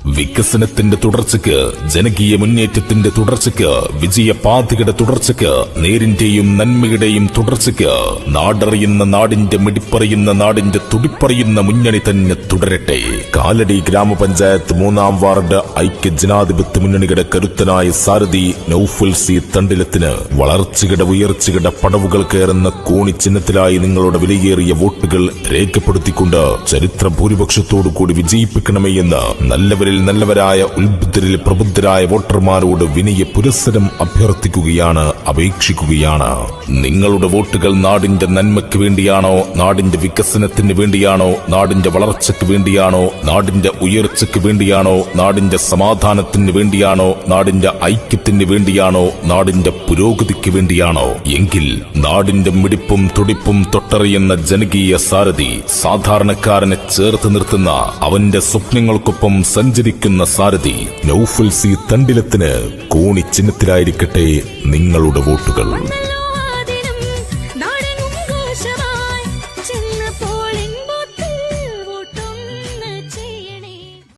വികസനത്തിന്റെ തുടർച്ചയ്ക്ക്, ജനകീയ മുന്നേറ്റത്തിന്റെ തുടർച്ചയ്ക്ക്, വിജയപാതയുടെ തുടർച്ചയ്ക്ക്, നേരിന്റെയും നന്മയുടെയും തുടർച്ചയ്ക്ക് നാടറിയുന്ന, നാടിന്റെ മിടിപ്പറിയുന്ന, നാടിന്റെ തുടിപ്പറിയുന്ന മുന്നണി തന്നെ തുടരട്ടെ. കാലടി ഗ്രാമപഞ്ചായത്ത് 3-ാം വാർഡ് ഐക്യ ജനാധിപത്യ മുന്നണിയുടെ കരുത്തനായ സാരഥി നൌഫൽ സി തണ്ടിലത്തിന് വളർച്ചയുടെ ഉയർച്ചയുടെ പടവുകൾ കയറുന്ന കോണി ചിഹ്നത്തിലായി നിങ്ങളുടെ വിലയേറിയ വോട്ടുകൾ രേഖപ്പെടുത്തിക്കൊണ്ട് ചരിത്ര ഭൂരിപക്ഷത്തോടുകൂടി വിജയിപ്പിക്കണമേ എന്ന് നല്ലവരിൽ നല്ലവരായ, ഉത്ബുദ്ധരിൽ പ്രബുദ്ധരായ വോട്ടർമാരോട് വിനയ പുരസ്സരം അഭ്യർത്ഥിക്കുകയാണ്, അപേക്ഷിക്കുകയാണ്. നിങ്ങളുടെ വോട്ടുകൾ നാടിന്റെ നന്മയ്ക്ക് വേണ്ടിയാണോ, നാടിന്റെ വികസനത്തിന് വേണ്ടിയാണോ, നാടിന്റെ വളർച്ചയ്ക്ക് വേണ്ടിയാണോ, നാടിന്റെ ഉയർച്ചയ്ക്ക് വേണ്ടിയാണോ, നാടിന്റെ സമാധാനത്തിന് വേണ്ടിയാണോ, നാടിന്റെ ഐക്യത്തിന് വേണ്ടിയാണോ, നാടിന്റെ പുരോഗതിക്ക് വേണ്ടിയാണോ എങ്കിൽ നാടിന്റെ മിടിപ്പും തുടിപ്പും തൊട്ടറിയുന്ന ജനകീയ സാരഥി, സാധാരണക്കാരനെ ചേർത്ത് നിർത്തുന്ന, അവന്റെ സ്വപ്നങ്ങൾക്കൊപ്പം സഞ്ചരിക്കുന്ന സാരഥി നൌഫൽ സി തണ്ടിലത്തിന് കോണി ചിഹ്നത്തിലായിരിക്കട്ടെ നിങ്ങളുടെ വോട്ടുകൾ.